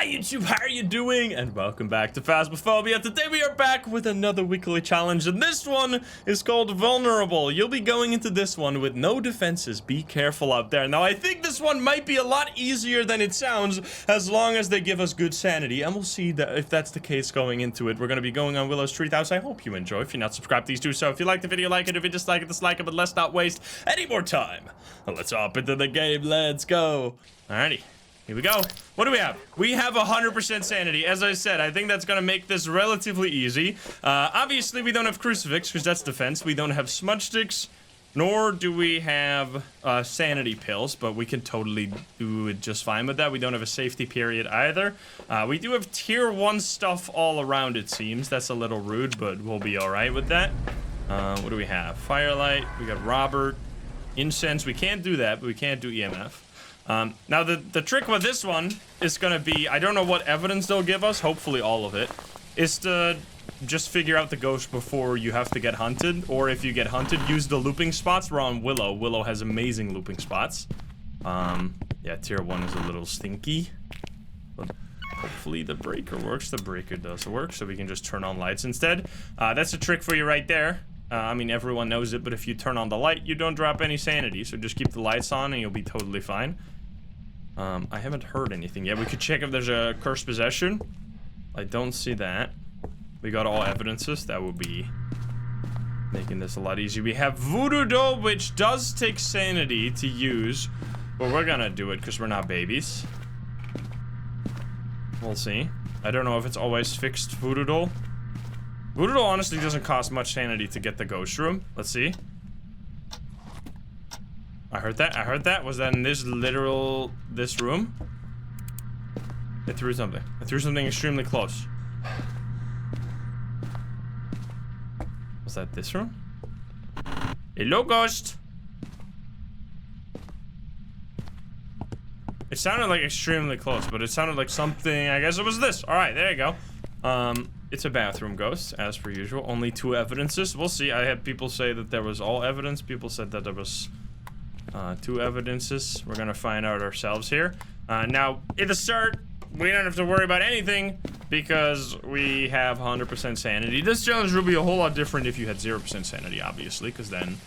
Hi YouTube, how are you doing? And welcome back to Phasmophobia. Today we are back with another weekly challenge, and this one is called Vulnerable. You'll be going into this one with no defenses. Be careful out there. Now, I think this one might be a lot easier than it sounds, as long as they give us good sanity, and we'll see that if that's the case going into it. We're going to be going on Willow's Treehouse. I hope you enjoy. If you're not subscribed, please do so. If you like the video, like it. If you dislike it, dislike it, but let's not waste any more time. Let's hop into the game. Let's go. Alrighty. Here we go. What do we have? We have 100% sanity. As I said, I think that's gonna make this relatively easy. Obviously, we don't have crucifix because that's defense. We don't have smudge sticks, nor do we have sanity pills, but we can totally do it just fine with that. We don't have a safety period either. We do have tier 1 stuff all around, it seems. That's a little rude, but we'll be all right with that. What do we have? Firelight. We got Robert. Incense. We can't do that, but we can't do EMF. Now the trick with this one is gonna be, I don't know what evidence they'll give us, hopefully all of it, is to just figure out the ghost before you have to get hunted, or if you get hunted, use the looping spots. We're on Willow. Willow has amazing looping spots. Yeah, tier 1 is a little stinky, but hopefully the breaker works. The breaker does work, so we can just turn on lights instead. That's a trick for you right there. I mean, everyone knows it, but if you turn on the light, you don't drop any sanity, so just keep the lights on and you'll be totally fine. I haven't heard anything yet. We could check if there's a cursed possession. I don't see that. We got all evidences. That would be making this a lot easier. We have voodoo doll, which does take sanity to use, but we're gonna do it because we're not babies. We'll see. I don't know if it's always fixed voodoo doll. Voodoo doll honestly doesn't cost much sanity to get the ghost room. Let's see. I heard that. I heard that. Was that in this room? It threw something. It threw something extremely close. Was that this room? Hello, ghost. It sounded like extremely close, but it sounded like something. I guess it was this. All right, there you go. It's a bathroom ghost, as per usual. Only 2 evidences. We'll see. I had people say that there was all evidence. People said that there was 2 evidences. We're gonna find out ourselves here. Now, at the start, we don't have to worry about anything because we have 100% sanity. This challenge would be a whole lot different if you had 0% sanity, obviously, because then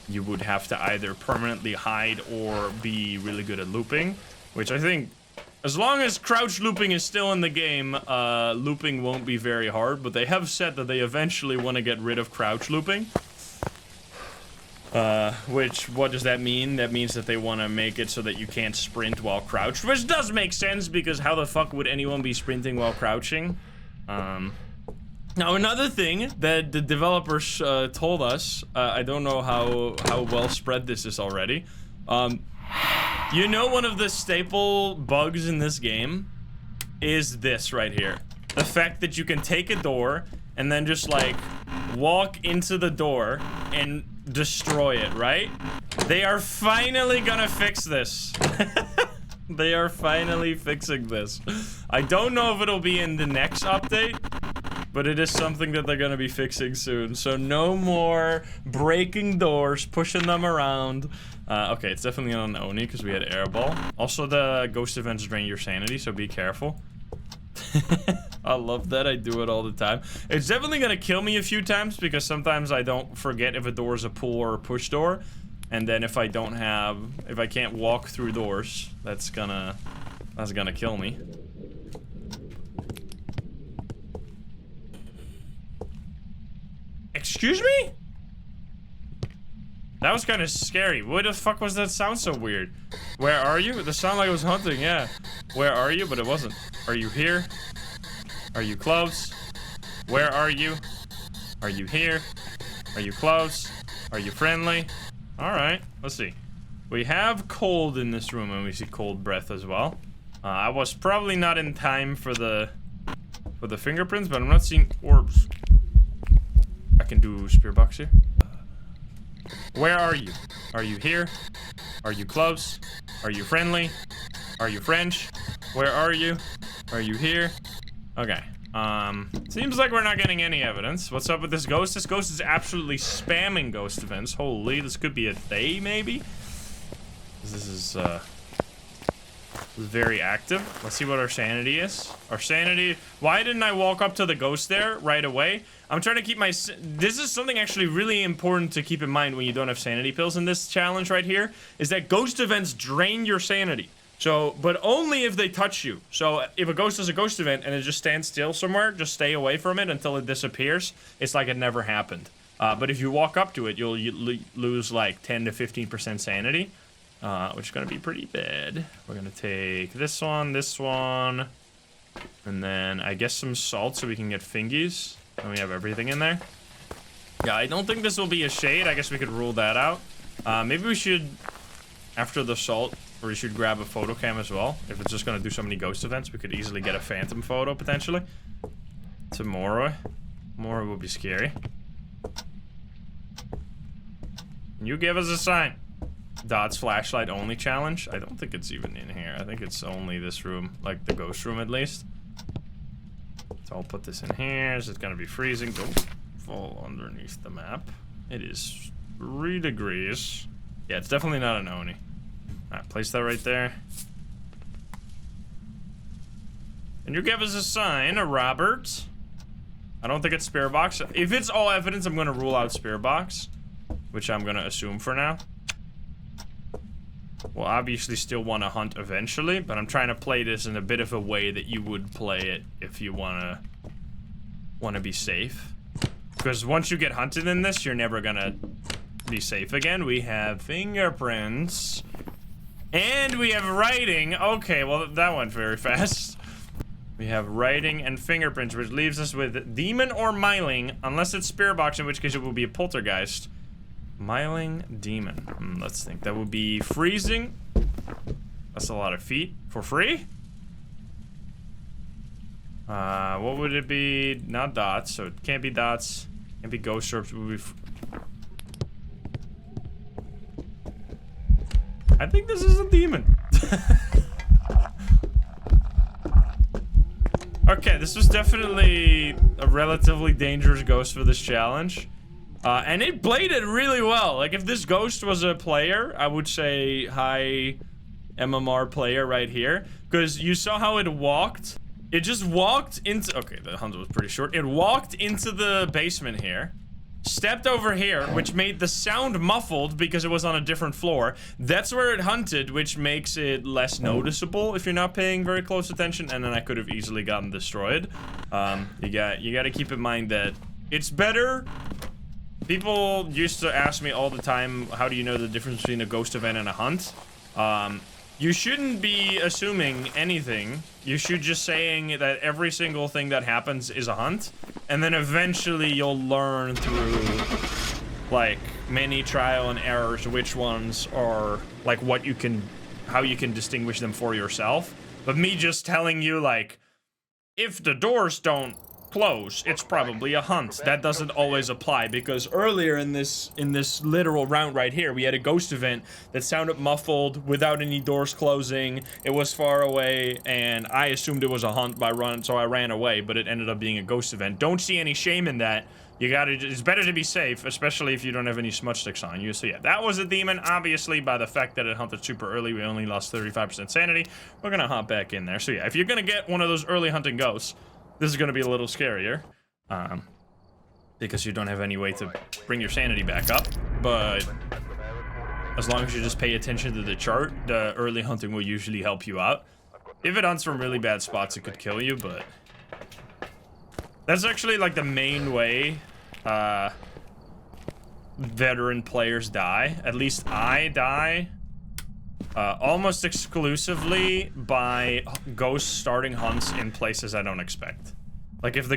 you would have to either permanently hide or be really good at looping, which I think, as long as crouch looping is still in the game, looping won't be very hard, but they have said that they eventually want to get rid of crouch looping. Which, what does that mean? That means that they want to make it so that you can't sprint while crouched, which does make sense, because how the fuck would anyone be sprinting while crouching? Now, another thing that the developers told us, I don't know how well spread this is already, you know, one of the staple bugs in this game is this right here. The fact that you can take a door and then just, like, walk into the door and destroy it, right? They are finally gonna fix this. They are finally fixing this. I don't know if it'll be in the next update, but it is something that they're gonna be fixing soon. So no more breaking doors, pushing them around. Okay, it's definitely not an Oni because we had airball. Also, the ghost events drain your sanity, so be careful. I love that. I do it all the time. It's definitely gonna kill me a few times because sometimes I don't forget if a door is a pull or a push door, and then if I can't walk through doors, that's gonna kill me. Excuse me? That was kind of scary. What the fuck was that sound so weird? Where are you? The sound like it was hunting, yeah. Where are you? But it wasn't. Are you here? Are you close? Where are you? Are you here? Are you close? Are you friendly? Alright, let's see. We have cold in this room, and we see cold breath as well. I was probably not in time for the fingerprints, but I'm not seeing orbs. I can do spirit box here. Where are you? Are you here? Are you close? Are you friendly? Are you French? Where are you? Are you here? Okay. Seems like we're not getting any evidence. What's up with this ghost? This ghost is absolutely spamming ghost events. Holy, this could be a they, maybe? This is, was very active. Let's see what our sanity is. Our sanity... Why didn't I walk up to the ghost there right away? I'm trying to keep my... This is something actually really important to keep in mind when you don't have sanity pills in this challenge right here, is that ghost events drain your sanity. So, but only if they touch you. So, if a ghost is a ghost event and it just stands still somewhere, just stay away from it until it disappears. It's like it never happened. But if you walk up to it, you'll lose like 10 to 15% sanity. Which is going to be pretty bad. We're going to take this one, and then I guess some salt so we can get fingies. And we have everything in there. Yeah, I don't think this will be a shade. I guess we could rule that out. Maybe we should, after the salt, we should grab a photo cam as well. If it's just going to do so many ghost events, we could easily get a phantom photo, potentially. Tomorrow. Tomorrow will be scary. You give us a sign. Dot's flashlight only challenge. I don't think it's even in here. I think it's only this room, like the ghost room at least. So I'll put this in here. Is it gonna be freezing? Don't fall underneath the map. It is 3 degrees. Yeah, it's definitely not an Oni. Alright, place that right there. And you give us a sign, a Robert. I don't think it's Spirit Box. If it's all evidence, I'm gonna rule out Spirit Box, which I'm gonna assume for now. We'll obviously still want to hunt eventually, but I'm trying to play this in a bit of a way that you would play it if you wanna be safe. Because once you get hunted in this, you're never gonna be safe again. We have fingerprints. And we have writing. Okay, well, that went very fast. We have writing and fingerprints, which leaves us with demon or myling, unless it's spirit box, in which case it will be a poltergeist. Myling demon. Let's think. That would be freezing. That's a lot of feet. For free? What would it be? Not dots, so it can't be dots. Can't be ghost orbs. It would be I think this is a demon. Okay, this was definitely a relatively dangerous ghost for this challenge. And it played it really well. Like, if this ghost was a player, I would say high MMR player right here. Because you saw how it walked. It just walked into... Okay, the hunt was pretty short. It walked into the basement here. Stepped over here, which made the sound muffled because it was on a different floor. That's where it hunted, which makes it less noticeable if you're not paying very close attention. And then I could have easily gotten destroyed. You got to keep in mind that it's better... People used to ask me all the time, how do you know the difference between a ghost event and a hunt? You shouldn't be assuming anything. You should just saying that every single thing that happens is a hunt. And then eventually you'll learn through, like, many trial and errors which ones are, like, what you can, how you can distinguish them for yourself. But me just telling you, like, if the doors don't close, it's probably a hunt. That doesn't always apply, because earlier in this literal round right here, we had a ghost event that sounded muffled without any doors closing. It was far away, and I assumed it was a hunt so I ran away, but it ended up being a ghost event. Don't see any shame in that. It's better to be safe, especially if you don't have any smudge sticks on you. So yeah, that was a demon. Obviously, by the fact that it hunted super early, we only lost 35% sanity. We're gonna hop back in there. So yeah, if you're gonna get one of those early hunting ghosts, this is going to be a little scarier, because you don't have any way to bring your sanity back up, but as long as you just pay attention to the chart, the early hunting will usually help you out. If it hunts from really bad spots, it could kill you, but that's actually like the main way veteran players die. At least I die almost exclusively by ghosts starting hunts in places I don't expect. Like if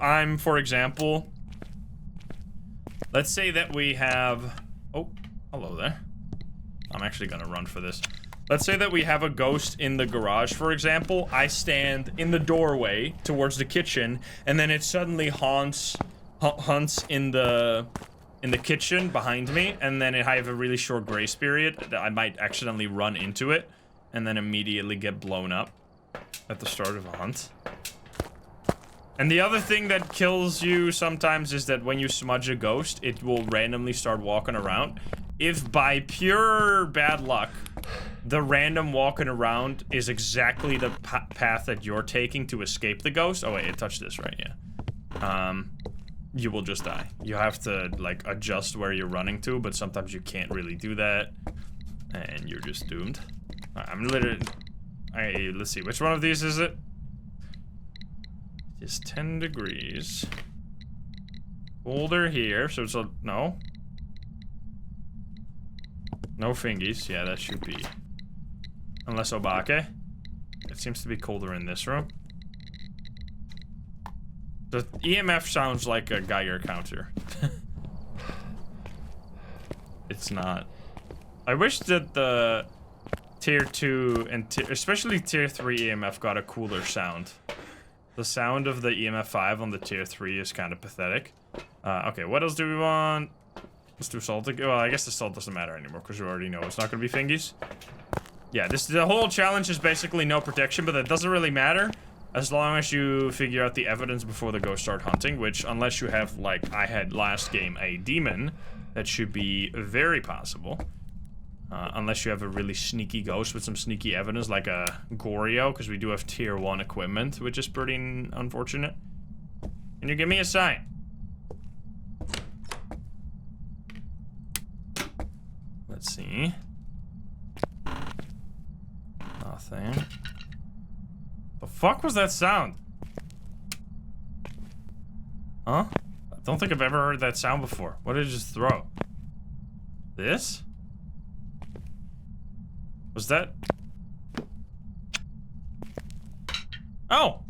I'm, for example, let's say that we have, oh, hello there. I'm actually gonna run for this. Let's say that we have a ghost in the garage, for example. I stand in the doorway towards the kitchen, and then it suddenly hunts in the kitchen behind me, and then I have a really short grace period that I might accidentally run into it and then immediately get blown up at the start of a hunt. And the other thing that kills you sometimes is that when you smudge a ghost, it will randomly start walking around. If by pure bad luck the random walking around is exactly the path that you're taking to escape the ghost. Oh wait, it touched this, right? Yeah. You will just die. You have to like adjust where you're running to, but sometimes you can't really do that, and you're just doomed. I'm literally. Let's see, which one of these is it? It's 10 degrees. Colder here, so it's a no. No fingies. Yeah, that should be. Unless Obake. It seems to be colder in this room. The EMF sounds like a Geiger counter. It's not. I wish that the tier 2 and especially tier 3 EMF got a cooler sound. The sound of the EMF 5 on the tier 3 is kind of pathetic. Okay, what else do we want? Let's do salt. Well, I guess the salt doesn't matter anymore because we already know it's not going to be fingies. Yeah, the whole challenge is basically no protection, but that doesn't really matter. As long as you figure out the evidence before the ghosts start hunting, which, unless you have, like I had last game, a demon, that should be very possible. Unless you have a really sneaky ghost with some sneaky evidence, like a Goryo, because we do have tier 1 equipment, which is pretty unfortunate. Can you give me a sign? Let's see. Nothing. The fuck was that sound? Huh? I don't think I've ever heard that sound before. What did it just throw? This? Was that? Oh!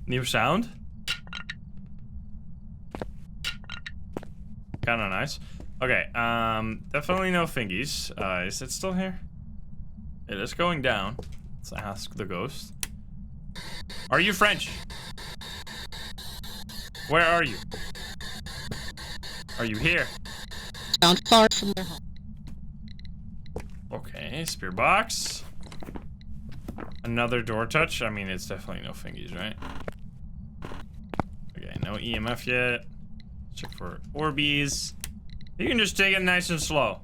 New sound? Kinda nice. Okay, definitely no fingies. Is it still here? It is going down. Let's ask the ghost. Are you French? Where are you? Are you here? Found far from their home. Okay, spear box. Another door touch. I mean, it's definitely no fingies, right? Okay, no EMF yet. Check for Orbeez. You can just take it nice and slow.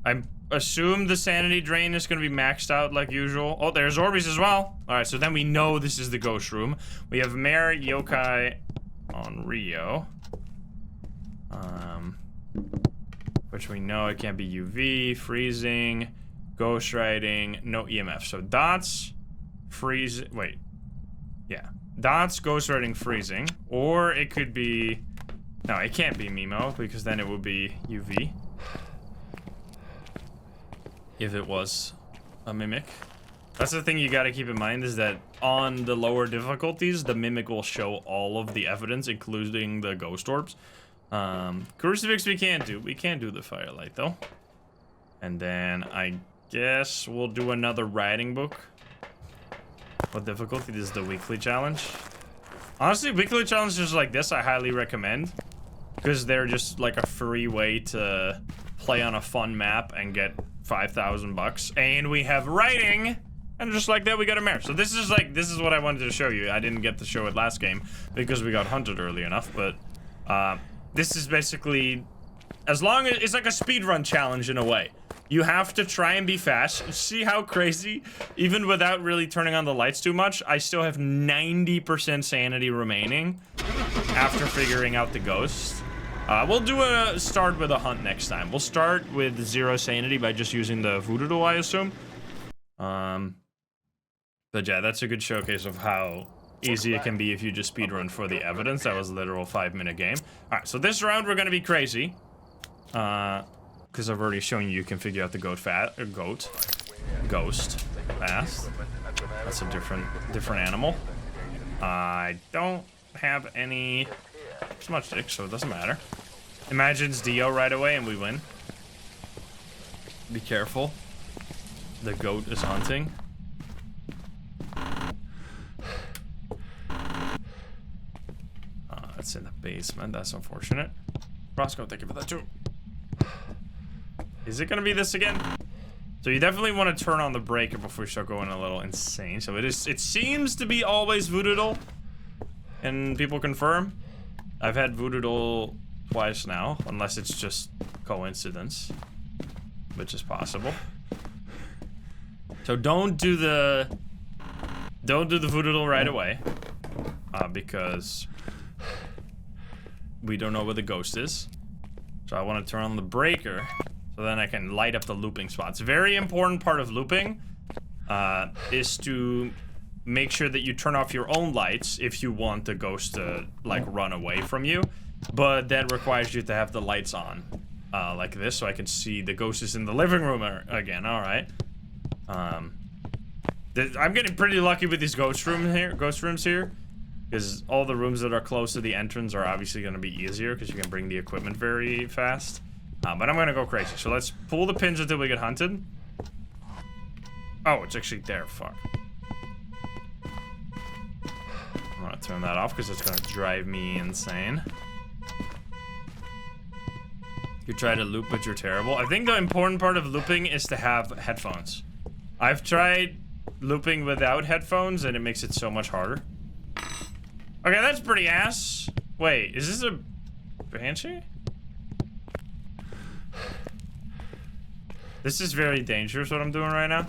I assume the sanity drain is going to be maxed out like usual. Oh, there's Orbeez as well. Alright, so then we know this is the ghost room. We have Mare, Yokai on Rio. Which we know it can't be UV, freezing, ghost riding, no EMF. So dots, freeze, wait. Yeah. Dots, ghost riding, freezing. Or it could be... No, it can't be Mimo, because then it would be UV. If it was a Mimic. That's the thing you gotta keep in mind, is that on the lower difficulties, the Mimic will show all of the evidence, including the ghost orbs. Crucifix we can't do. We can't do the firelight, though. And then I guess we'll do another writing book. What difficulty? This is the weekly challenge. Honestly, weekly challenges like this I highly recommend. Because they're just like a free way to play on a fun map and get 5,000 bucks. And we have writing! And just like that, we got a mare. So this is what I wanted to show you. I didn't get to show it last game because we got hunted early enough, but this is basically, as long as it's like a speedrun challenge in a way. You have to try and be fast. See how crazy, even without really turning on the lights too much, I still have 90% sanity remaining after figuring out the ghost. We'll do a start with a hunt next time. We'll start with 0 sanity by just using the voodoo doll, I assume. But yeah, that's a good showcase of how easy it can be if you just speedrun for the evidence. That was a literal 5-minute game. Alright, so this round we're gonna be crazy. Because I've already shown you can figure out the ghost fast. That's a different animal. I don't have any smudge sticks, so it doesn't matter. Imagines Dio right away and we win. Be careful. The goat is hunting. That's in the basement. That's unfortunate. Roscoe, thank you for that too. Is it gonna be this again? So you definitely want to turn on the breaker before you start going a little insane. So it seems to be always voodoo doll. And people confirm. I've had voodoo doll twice now, unless it's just coincidence, which is possible. So don't do the voodoo right away, because we don't know where the ghost is. So I want to turn on the breaker, so then I can light up the looping spots. Very important part of looping is to make sure that you turn off your own lights if you want the ghost to like run away from you, but that requires you to have the lights on like this, so I can see the ghost is in the living room again. All right. I'm getting pretty lucky with these ghost rooms here, because all the rooms that are close to the entrance are obviously going to be easier because you can bring the equipment very fast. But I'm going to go crazy. So let's pull the pins until we get hunted. Oh, it's actually there. Fuck. I'm going to turn that off because it's going to drive me insane. You try to loop, but you're terrible. I think the important part of looping is to have headphones. I've tried looping without headphones, and it makes it so much harder. Okay, that's pretty ass. Wait, is this a banshee? This is very dangerous what I'm doing right now.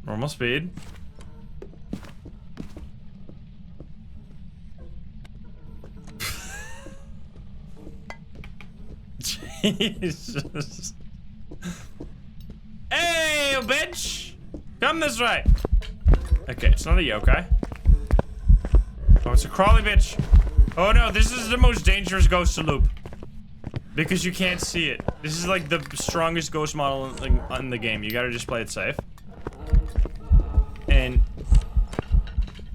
Normal speed. Jesus. Hey, you bitch! Come this way. Okay, it's not a yokai. Oh, it's a crawly bitch. Oh no, this is the most dangerous ghost to loop. Because you can't see it. This is like the strongest ghost model in the game. You gotta just play it safe. And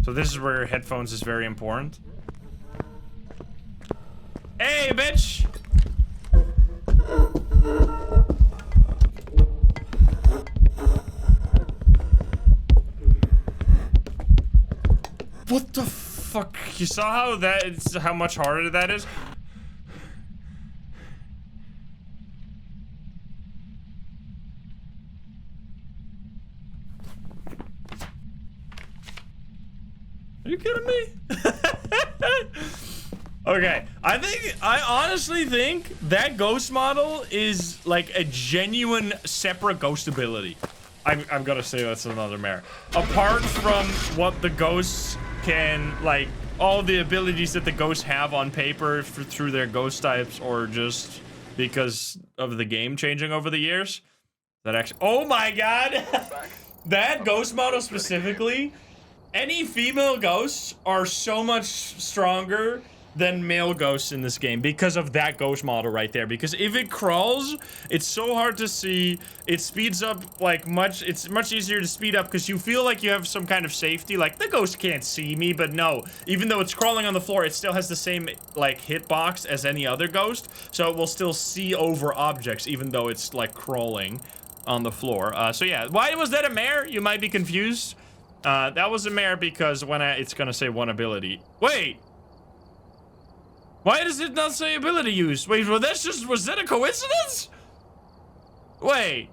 so this is where headphones is very important. Hey, bitch! What the fuck? You saw how much harder that is? Are you kidding me? Okay, I honestly think that ghost model is like a genuine separate ghost ability. I've got to say that's another mare. Apart from what the ghosts can, like, all the abilities that the ghosts have on paper through their ghost types, or just because of the game changing over the years. That actually, oh my god! That ghost model specifically, any female ghosts are so much stronger than male ghosts in this game because of that ghost model right there. Because if it crawls, it's so hard to see. It speeds up like it's much easier to speed up because you feel like you have some kind of safety. Like, the ghost can't see me, but no. Even though it's crawling on the floor, it still has the same like hitbox as any other ghost. So it will still see over objects even though it's like crawling on the floor. So yeah, why was that a mare? You might be confused. That was a mare because when it's gonna say one ability. Wait! Why does it not say ability used? Wait, well, was that a coincidence? Wait.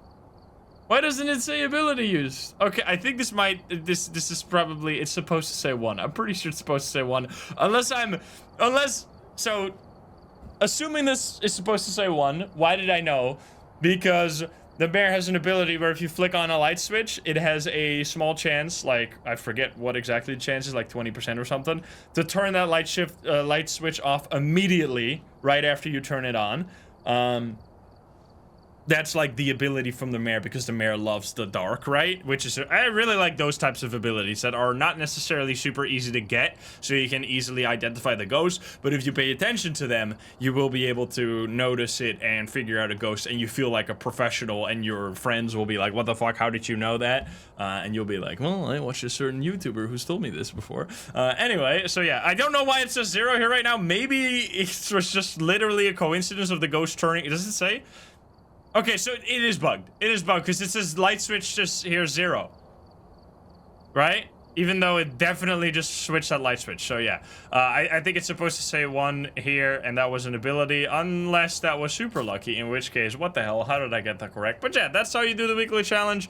Why doesn't it say ability used? Okay, I think this is probably, it's supposed to say one. I'm pretty sure it's supposed to say one. So, assuming this is supposed to say one, why did I know? Because the bear has an ability where if you flick on a light switch, it has a small chance, like, I forget what exactly the chance is, like 20% or something, to turn that light switch off immediately, right after you turn it on. That's like the ability from the mare, because the mare loves the dark, right? Which is, I really like those types of abilities that are not necessarily super easy to get, so you can easily identify the ghost, but if you pay attention to them, you will be able to notice it and figure out a ghost, and you feel like a professional, and your friends will be like, what the fuck, how did you know that? And you'll be like, well, I watched a certain YouTuber who's told me this before. Anyway, so yeah, I don't know why it says 0 here right now. Maybe it was just literally a coincidence of the ghost turning, does it say? Okay, so it is bugged. It is bugged because it says light switch just here 0. Right? Even though it definitely just switched that light switch. So yeah, I think it's supposed to say 1 here, and that was an ability, unless that was super lucky, in which case, what the hell, how did I get that correct? But yeah, that's how you do the weekly challenge.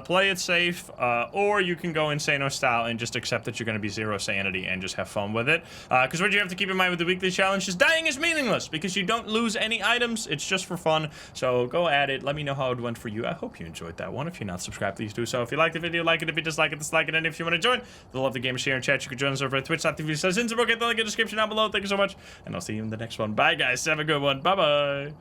Play it safe, or you can go Insano style and just accept that you're going to be 0 sanity and just have fun with it. Because what you have to keep in mind with the weekly challenge is dying is meaningless, because you don't lose any items, it's just for fun. So go at it, let me know how it went for you. I hope you enjoyed that one. If you're not subscribed, please do so. If you liked the video, like it. If you dislike it, dislike it. And if you want to join the Love the Game share and chat, you can join us over at twitch.tv/Innsbruck. Get the link in the description down below. Thank you so much, and I'll see you in the next one. Bye, guys. Have a good one. Bye-bye.